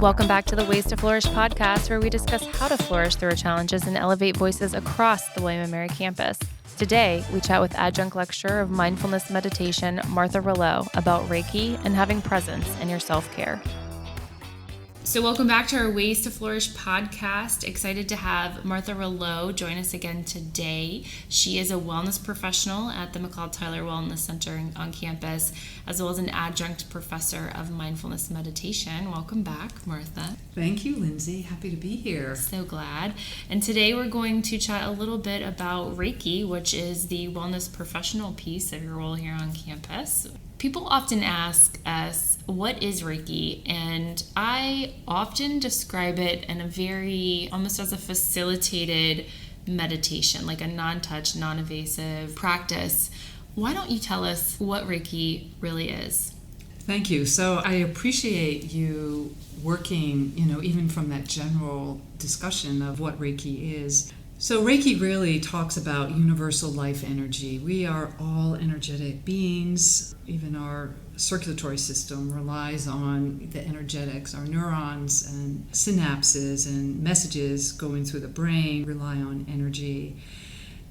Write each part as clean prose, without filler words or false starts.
Welcome back to the Ways to Flourish podcast, where we discuss how to flourish through our challenges and elevate voices across the William & Mary campus. Today, we chat with Adjunct lecturer of Mindfulness Meditation, Martha Rouleau, about Reiki and having presence in your self-care. So welcome back to our Ways to Flourish podcast. Excited to have Martha Rouleau join us again today. She is a wellness professional at the McLeod-Tyler Wellness Center on campus, as well as an adjunct professor of mindfulness meditation. Welcome back, Martha. Thank you, Lindsay. Happy to be here. So glad. And today we're going to chat a little bit about Reiki, which is the wellness professional piece of your role here on campus. People often ask us, what is Reiki? And I often describe it in a very, almost as a facilitated meditation, like a non-touch, non-invasive practice. Why don't you tell us what Reiki really is? Thank you. So I appreciate you working, even from that general discussion of what Reiki is. So Reiki really talks about universal life energy. We are all energetic beings. Even our circulatory system relies on the energetics. Our neurons and synapses and messages going through the brain rely on energy.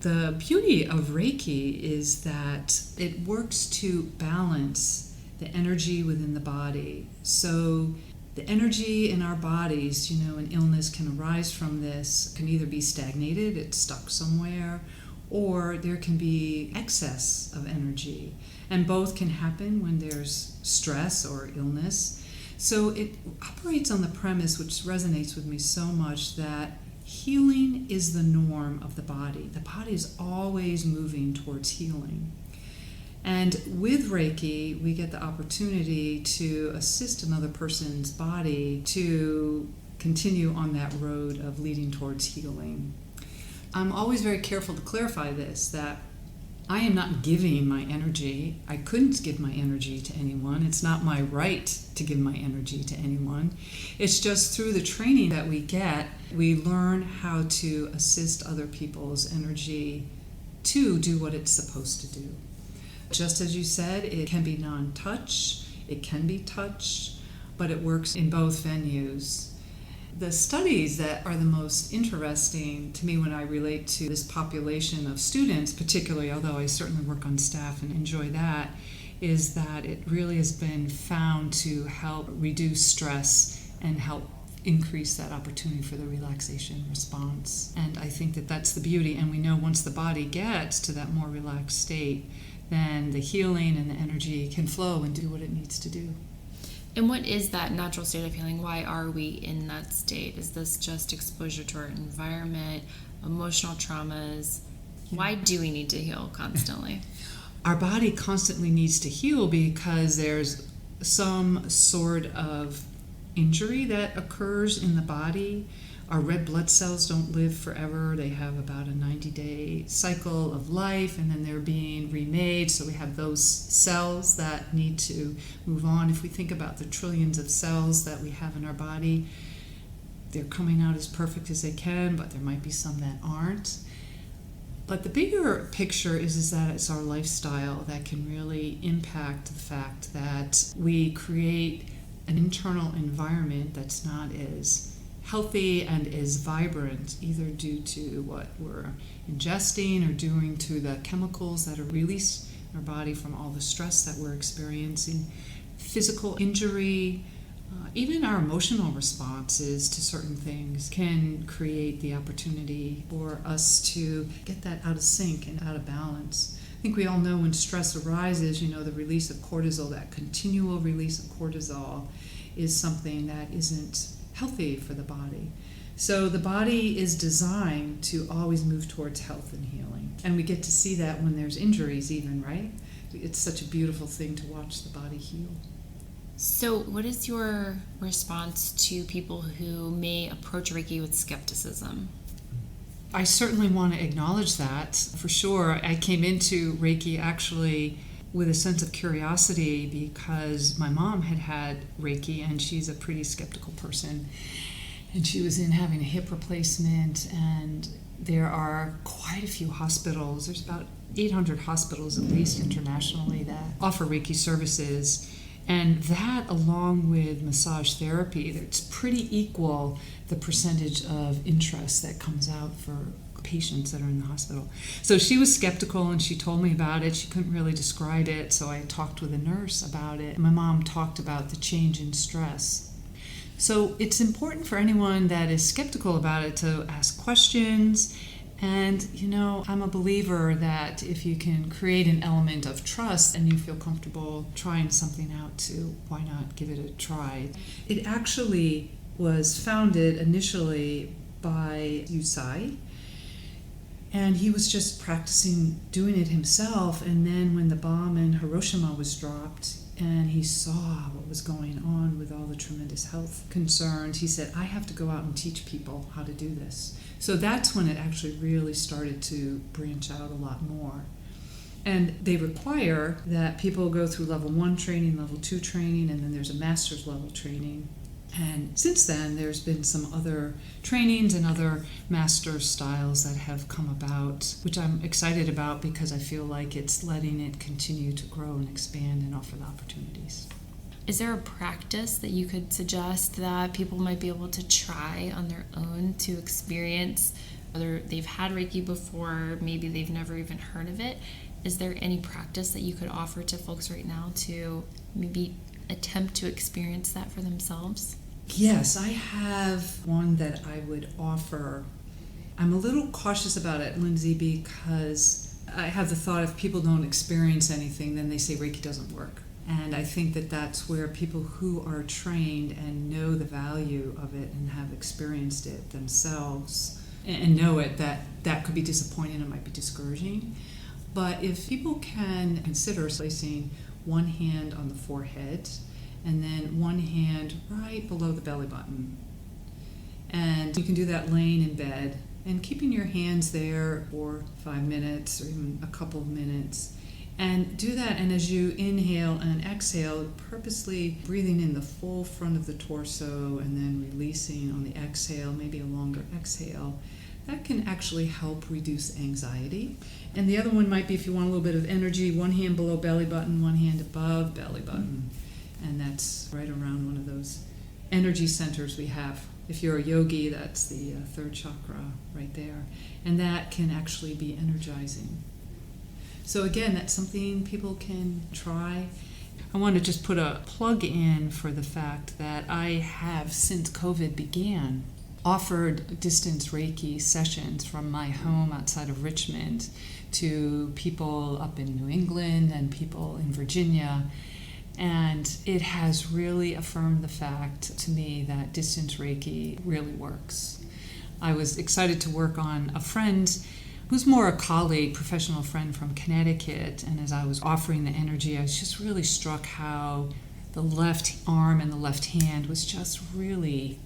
The beauty of Reiki is that it works to balance the energy within the body. So the energy in our bodies, an illness can arise from this, can either be stagnated, it's stuck somewhere, or there can be excess of energy. And both can happen when there's stress or illness. So it operates on the premise, which resonates with me so much, that healing is the norm of the body. The body is always moving towards healing. And with Reiki, we get the opportunity to assist another person's body to continue on that road of leading towards healing. I'm always very careful to clarify this, that I am not giving my energy. I couldn't give my energy to anyone. It's not my right to give my energy to anyone. It's just through the training that we get, we learn how to assist other people's energy to do what it's supposed to do. Just as you said, it can be non-touch, it can be touch, but it works in both venues. The studies that are the most interesting to me when I relate to this population of students, particularly, although I certainly work on staff and enjoy that, is that it really has been found to help reduce stress and help increase that opportunity for the relaxation response. And I think that that's the beauty, and we know once the body gets to that more relaxed state, then the healing and the energy can flow and do what it needs to do. And what is that natural state of healing? Why are we in that state? Is this just exposure to our environment, emotional traumas? Why do we need to heal constantly? Our body constantly needs to heal because there's some sort of injury that occurs in the body. Our red blood cells don't live forever. They have about a 90-day cycle of life, and then they're being remade. So we have those cells that need to move on. If we think about the trillions of cells that we have in our body, they're coming out as perfect as they can, but there might be some that aren't. But the bigger picture is that it's our lifestyle that can really impact the fact that we create an internal environment that's not as healthy and is vibrant, either due to what we're ingesting or due to the chemicals that are released in our body from all the stress that we're experiencing, physical injury, even our emotional responses to certain things can create the opportunity for us to get that out of sync and out of balance. I think we all know when stress arises, the release of cortisol, that continual release of cortisol is something that isn't healthy for the body. So the body is designed to always move towards health and healing. And we get to see that when there's injuries even, right? It's such a beautiful thing to watch the body heal. So what is your response to people who may approach Reiki with skepticism? I certainly want to acknowledge that, for sure. I came into Reiki actually with a sense of curiosity because my mom had Reiki, and she's a pretty skeptical person. And she was in having a hip replacement, and there are quite a few hospitals. There's about 800 hospitals, at least internationally, that offer Reiki services. And that, along with massage therapy, it's pretty equal, the percentage of interest that comes out for patients that are in the hospital. So she was skeptical and she told me about it. She couldn't really describe it, so I talked with a nurse about it. My mom talked about the change in stress. So it's important for anyone that is skeptical about it to ask questions. And, I'm a believer that if you can create an element of trust and you feel comfortable trying something out too, why not give it a try? It actually was founded initially by Yusai, and he was just practicing doing it himself. And then when the bomb in Hiroshima was dropped and he saw what was going on with all the tremendous health concerns, he said, I have to go out and teach people how to do this. So that's when it actually really started to branch out a lot more. And they require that people go through level 1 training, level 2 training, and then there's a master's level training. And since then, there's been some other trainings and other master styles that have come about, which I'm excited about because I feel like it's letting it continue to grow and expand and offer the opportunities. Is there a practice that you could suggest that people might be able to try on their own to experience, whether they've had Reiki before, maybe they've never even heard of it? Is there any practice that you could offer to folks right now to maybe attempt to experience that for themselves? Yes, I have one that I would offer. I'm a little cautious about it, Lindsay, because I have the thought if people don't experience anything, then they say Reiki doesn't work. And I think that that's where people who are trained and know the value of it and have experienced it themselves and know it, that could be disappointing and might be discouraging. But if people can consider placing one hand on the forehead and then one hand right below the belly button. And you can do that laying in bed and keeping your hands there for 5 minutes or even a couple of minutes. And do that, and as you inhale and exhale, purposely breathing in the full front of the torso and then releasing on the exhale, maybe a longer exhale, that can actually help reduce anxiety. And the other one might be, if you want a little bit of energy, one hand below belly button, one hand above belly button. And that's right around one of those energy centers we have. If you're a yogi, that's the third chakra right there. And that can actually be energizing. So again, that's something people can try. I want to just put a plug in for the fact that I have, since COVID began, offered distance Reiki sessions from my home outside of Richmond to people up in New England and people in Virginia. And it has really affirmed the fact to me that distance Reiki really works. I was excited to work on a friend who's more a colleague, professional friend from Connecticut, and as I was offering the energy, I was just really struck how the left arm and the left hand was just really,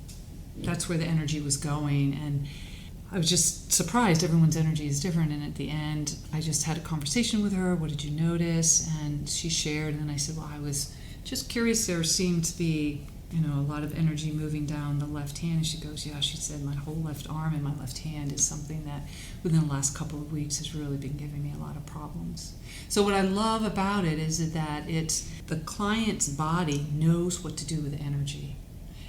that's where the energy was going. And I was just surprised. Everyone's energy is different. And at the end, I just had a conversation with her. What did you notice? And she shared. And I said, well, I was just curious. There seemed to be, a lot of energy moving down the left hand. And she goes, yeah, she said, my whole left arm and my left hand is something that within the last couple of weeks has really been giving me a lot of problems. So what I love about it is that it's the client's body knows what to do with the energy.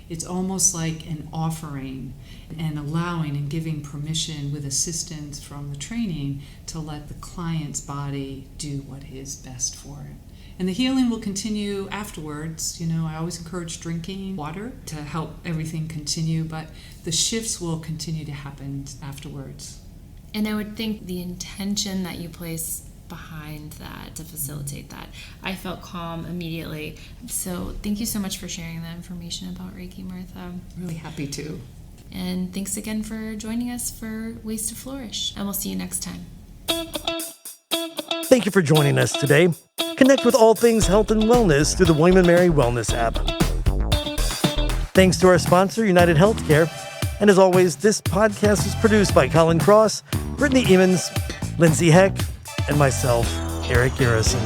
It's almost like an offering and allowing and giving permission with assistance from the training to let the client's body do what is best for it. And the healing will continue afterwards. I always encourage drinking water to help everything continue, but the shifts will continue to happen afterwards. And I would think the intention that you place behind that to facilitate that. I felt calm immediately. So thank you so much for sharing that information about Reiki, Martha. Really happy to. And thanks again for joining us for Ways to Flourish. And we'll see you next time. Thank you for joining us today. Connect with all things health and wellness through the William & Mary Wellness app. Thanks to our sponsor, United Healthcare. And as always, this podcast is produced by Colin Cross, Brittany Emmons, Lindsay Heck, and myself, Eric Garrison.